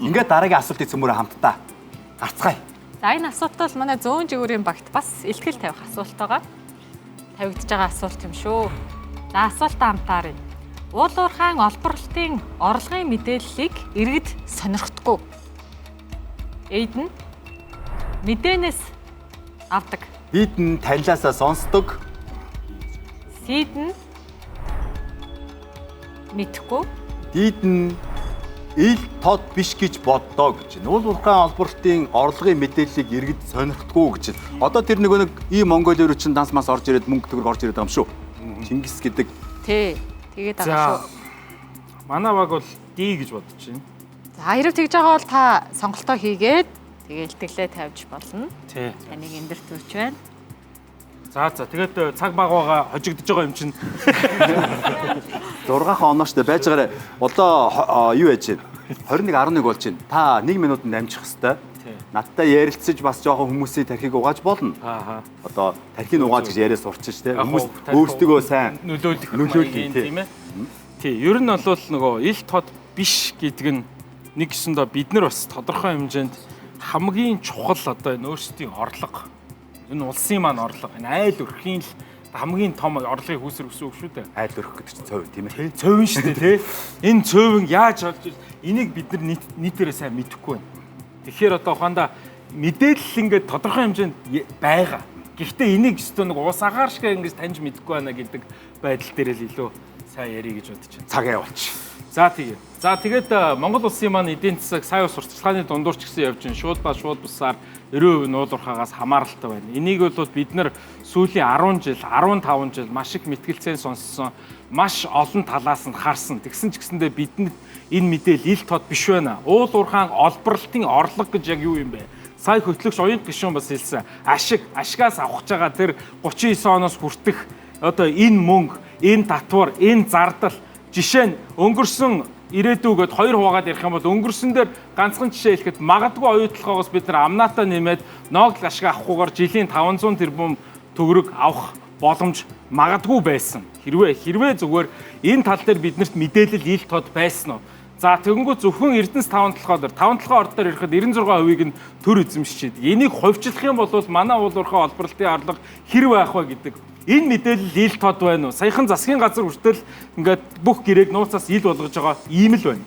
Ингээд дараагийн асуултыг цөмөрө хамтдаа гарцгаая. За энэ асуулт бол манай зөөн жигүүрийн багт бас илтгэл тавих асуулт байгаа. Тавигдж байгаа асуулт юм шүү. За асуултаа хамтааръя. Уул уурхайн олборлолтын орлогын мэдээллийг иргэд сонирхдаггүй. Эйд нь мэдээнээс авдаг. Бид нь танилаасаа сонсдог. Сид нь мэдхгүй. Дид нь ил тод биш гэж боддоо гэж. Уул уурхайн олборлолтын орлогын мэдээллийг иргэд сонирхдаггүй гэж. Одоо тэр нэг ийм Монголиор чинь данс мас орж ирээд мөнгө төгрөг орж ирээд байгаа юм шүү. Чингис гэдэг. Тий. Тэгээд байгаа шүү. Манай баг бол D гэж бодож байна. За хэрэг тэгж байгаа бол та сонголтоо хийгээд тэгээ илтгэлээ тавьж болно. Тий. Таныг эндэр төрч байна. За тэгээд цаг баг байгаа хожигдож байгаа юм чинь 6 хоноо штэ байж байгаарэ. Одоо юу яаж байна? 21:11 болж байна. Та 1 минутанд амжих хэвээр. Надтай ярилцаж бас жоохон хүмүүсийн тархийг угааж болно. Одоо тархийг угааж гэж яриа сурчих штэ. Хүмүүс өөрсдөө сайн нөлөөлөх тийм ээ. Тий. Ер нь бол нөгөө ил тод биш гэдэг нь нэг гэсэндээ бид нар бас тодорхой хэмжээнд хамгийн чухал одоо энэ өөрсдийн орлого. Энэ улсын маань орлого. Энэ айл өрхийн л хамгийн том орлогыг үүсгэх гэсэн үг шүү дээ. Айл өрөх гэдэг чинь цовь тийм ээ. Цовин шүү дээ тий. Энэ цовин яаж олж энийг бид нар нийтээрээ сайн мэдэхгүй байна. Тэгэхээр одоо ухаандаа мэдээлэл ингээд тодорхой хэмжээнд байгаа. Гэхдээ энийг зөвхөн нэг ус агаар шиг ингэж таньж мэдэхгүй байна гэдэг байдал дээр л илүү сайн ярих гэж бодож байна. Цаг явуулч. За тэгээд Монгол улсын маань эдийн засаг сая ус сурталчилгааны дундуур ч гэсэн явж байна. Шууд бусаар 90% нуулуурхаагаас хамааралтай байна. Энийг бол бид нар сүүлийн 10 жил, 15 жил маш их мэтгэлцэн сонссон. Маш олон талаас нь харсан. Тэгсэн ч гэсэндээ бидэнд энэ мэдээлэл ил тод биш байна. Уул уурхайн олборлолтын орлого гэж яг юу юм бэ? Сая хөтлөгч оюун гишүүн бас хэлсэн. Ашигаас авах байгаа тэр 39 оноос хүртэх одоо энэ мөнгө, энэ татвар, энэ зардал жишээ нь өнгөрсөн ирээдүйгээд 2 хуваагаад ярих юм бол өнгөрсөн дээр ганцхан жишээ хэлэхэд магадгүй оюутлогоос бид нар амнаатаа нэмээд ноогдол ашиг авахгүйгээр жилийн 500 тэрбум төгрөг авах боломж магадгүй байсан. Хэрвээ зүгээр энэ тал дээр биднэрт мэдээлэл ил тод байсан уу? За тэгэнгүүт зөвхөн Эрдэнэс 5 толгой орд дээр ирэхэд 96%-ийг нь төр эзэмшчихэд энийг хувьчлах юм бол манай уул уурхай олборлолтын орлого хэр байх вэ гэдэг. Энэ мэдээлэл ил тод байна уу? Саяхан засгийн газар хүртэл ингээд бүх гэрээг нууцаас ил болгож байгаа ийм л байна.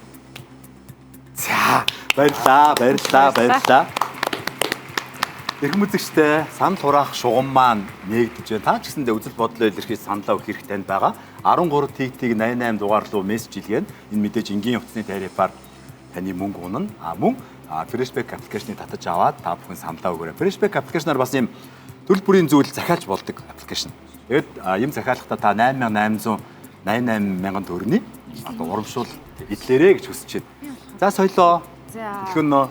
За баярлалаа. Эрхэм үзэгчтэй санал хураах шугам маань нээгдэж байна. Та ч гэсэндээ үзэл бодлоо илэрхийлж саналаа өгөх хэрэг танд байгаа. 13 TT 88 дугаар руу мессеж илгээн. Энэ мэдээж энгийн утасны тарифаар таны мөнгө унана. Мөн Freshback аппликейшнийг татаж аваад та бүхэн саналаа өгөөрэй. Freshback аппликейшнаар бас ийм төрөл бүрийн зүйл захиалж болдог аппликейшн. Тэгээд ийм захиалгахдаа та 8888 мянган төгрөний одоо урамшуул эдлээрэ гэж хүсэж байна. За соёлоо. Хэлхөнөө.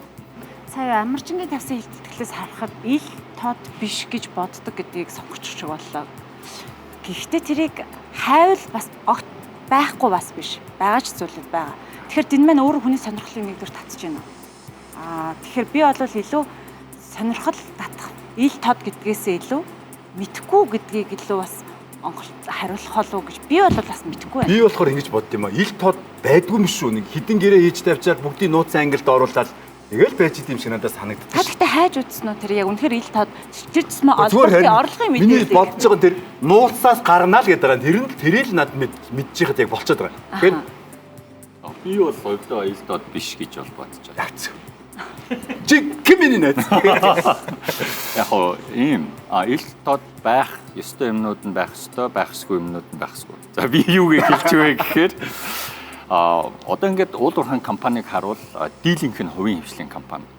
Сая амарчингийн тавьсан хэлтгэлээс харахад ил тод биш гэж боддог гэдгийг сонгочих боллоо. Гэхдээ тэрийг хайвал бас огт байхгүй бас биш. Байгаа ч зүйлүүд байгаа. Тэгэхээр энэ маань өөрөө хүний сонирхлыг нэгдүгээр татж байна. Тэгэхээр би бол илүү сонирхол татах ил тод гэдгээсээ илүү мэдхгүй гэдгийг илүү бас хариулах болов гэж би бол бас мэдхгүй байна. Би болохоор ингэж бодд юм аа. Ил тод байдгүй юм шүү. Нэг хідэн гэрээ хийж тавьчаад бүгдийн нууцын ангилд оруулаад тэгэл байж идэм шиг надад санагддаг. Та гэхдээ хайж үзсэн үү тэр яг үнэхээр ил тод тэр тусмаа олборлын орлогын мэдээлэл. Миний бодож байгаа тэр нууцаас гарнаа л гэдэг байгаа. Тэрийг над мэдчихэхэд яг болчиход байгаа. Тэгэхээр би бол хувьдаа ил тод биш гэж бол бодож байна. Чи кимний нэт? Яг оо ийм ил тод байх ёстой юмнууд нь байх ёстой, байхсгүй юмнууд нь байхсгүй. За би юу гэж хэлж вэ гэхээр одоо ингээд уул уурхайн компанийг харуул дийлийнх нь хувийн хвшлийн компани.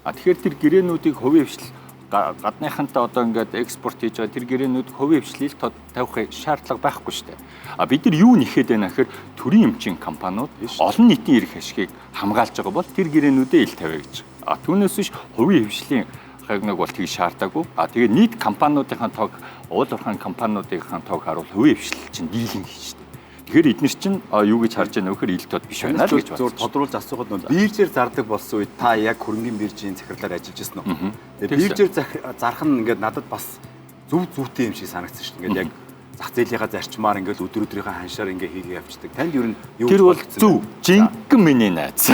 Тэгэхээр тэр гэрээнүүдийг хувийн хвшил гадныхантай одоо ингээд экспорт хийж байгаа тэр гэрээнүүд хувийн хвшлийг тавих шаардлага байхгүй шүү дээ. Бид нар юу нэхэд байна гэхээр төрийн эмчийн компаниуд олон нийтийн эрх ашигыг хамгаалж байгаа бол тэр гэрээнүүдээ ил тавиа гэж. Түүнээс биш хувийн хвшлийн хагнаг бол тийг шаардаагүй. Тэгээд нийт компаниудынхаа тоог уул уурхайн компаниудынхаа тоог харуул хувийн хвшил чинь дийлэнх шүү дээ. Тэгэхээр эдгээр чинь юу гэж харж байгаа нөхөр ил тод биш байна л гэж байна. Зур тодруулж асуухад нь биржээр зардаг болсон үед та яг хөрөнгөний биржийн захирлаар ажиллаж ирсэн үү? Тэгээд биржээр зарах нь ингээд надад бас зүвтэй юм шиг санагдсан шүү дээ. Ингээд яг зах зээлийнхаа зарчмаар ингээд өдрөдрийнхээ ханшаар ингээд хийгээ явчихдаг. Танд ер нь юу Тэр бол зөв. Жинхэнэ миний найз.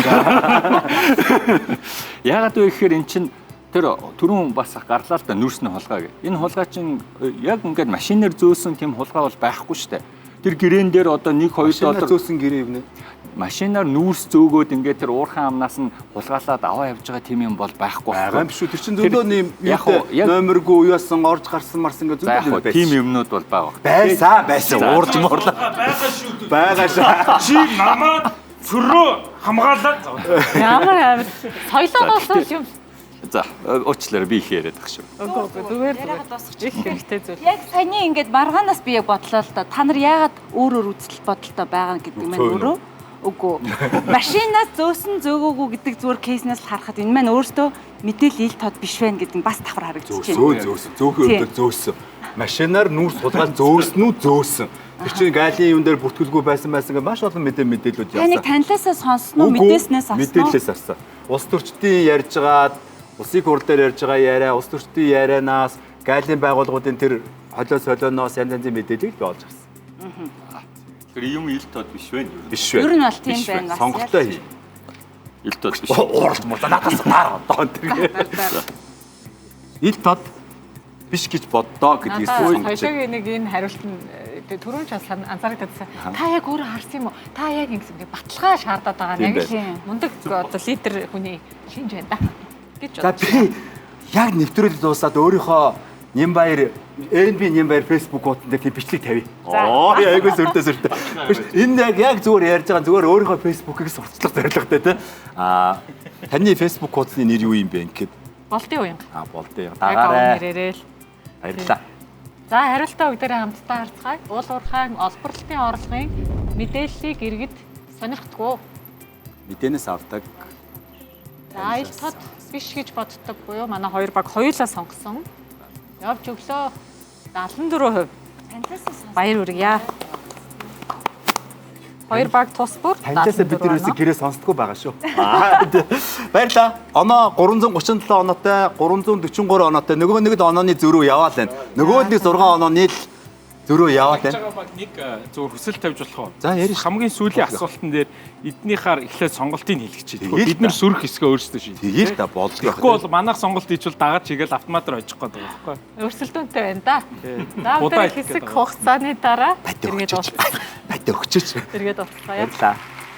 Яагаад вэ гэхээр эн чинь тэр түрүүн бас гарлаа л да нүрсний хулгай гэх. Энэ хулгай чинь яг ингээд машинаар зөөсөн тийм хулгай бол байхгүй шүү дээ. Тэр гэрээн дээр одоо 1-2 доллар зөөсөн гэрээ юм нэ. машинаар нүүрс зөөгөөд ингээд тэр уурхайн амнаас нь хулгайлаад аваа явж байгаа тийм юм бол байхгүй. Байгаа юм биш үү? Тэр чинь зөндөө нэм номергүй уяасан орж гарсан марсан гэж зөндөө байсан. Тийм юмнууд бол байгаа. Байсан. Уурж муурлаа. Байгаа шээ. Чи намайг цөрөө хамгаалаад. Ямар амар соёлоогоос л юм. За, уучлаарай би их яриад байгаа шүү. Үгүй зүгээр их хэрэгтэй зүйл. Яг саяны ингээд маргаанаас би яг бодлоо л да. Та нар яагаад өөр үзэл бодолтой байгаа гэдэг маань өөрөө үгүй. Машинаас зөөсөн зөөгөөгүй гэдэг зүгээр кейснээс л харахад энэ маань өөртөө мэдээлэл ил тод биш байна гэдэг нь бас давхар харагдчихэв. Зөөхөн өдөр зөөсөн. Машинаар нүүрс хулгай зөөсөн үү зөөсөн. Тэр чинь гайлын юм дээр бүртгүүлгүй байсан гэх маш олон мэдээлэлүүд явсан. Таныг танилаасаа сонсон уу, мэдээснээс авсан уу? Мэдээлэлээс авсан. Улс төрчдийн ярьж байгаад улсын хурл дээр ярьж байгаа яриа, улс төрчдийн ярианаас, гайлын байгууллагуудын тэр холио солионоос янз янзын мэдээллийг би олж авсан. Тэр юм ил тод биш вэ? Биш вэ? Ер нь бол тийм байна бас. Сонголтоо хий. Ил тод биш. Ууралж муу надаас таар одоо тэр. Ил тод биш гэж боддоо гэдгийг Хоёшоогийн нэг энэ хариулт нь түрүүн ч бас анзаарагдсан. Та яг өөрөө харсан юм уу? Та яг ингэ баталгаа шаардаад байгаа нь яг л мундаг одоо лидер хүний шинж байна да. Гэж за би яг нэвтрүүлэл дуусаад өөрийнхөө Нямбаяр Нямбаяр Facebook хуудсан дээр тийм бичлэг тавья. Айгуу сүрдээ. Энэ яг зүгээр ярьж байгаа зүгээр өөрийнхөө Facebook-ыг сурталчлах зорилготой тий. Таны Facebook хуудсны нэр юу юм бэ гэхэд болдын уу юм. болдын. Дагаарай. Нэрээрэл. Баярлалаа. За хариултаа бүгдээрээ хамтдаа харцгаая. Уул уурхайн олборлолтын орлогын мэдээллийг иргэд сонирхдаггүй. Мэдээнээс авдаг. За ил тод биш гэж боддог буюу манай хоёр баг хоёулаа сонгосон. Явж өглөө 74%. Баяр хүргье. Хоёр баг тус бүр. Танилаасаа бид нэрээс гэрээ сонсдоггүй байгаа шүү. Баярлалаа. Оноо 337 оноотой, 343 оноотой. Нөгөө нэг л онооны зөрүү яваал байна. Нөгөө нэг 6 онооны л зөрүү яваад байна. Баг нэг зөв хүсэл тавьж болох уу? За яриш. Хамгийн сүүлийн асуултан дээр эднийхаар эхлээд сонголтыг хэлчихье. Бид нэр сүрх хэсгээ өөрсдөө шийдээ. Тэгээл та болдог. Тэгэхгүй бол манайх сонголт хийчихвэл дагаад чигээл автоматар очих гээд байгаа байхгүй. Өрсөлдөөнтэй байна да. За одоо хэсэг хугацааны дараа эргээд дуусгая. Байтаа өгчөөч. Эргээд дуусгая. Баярлалаа.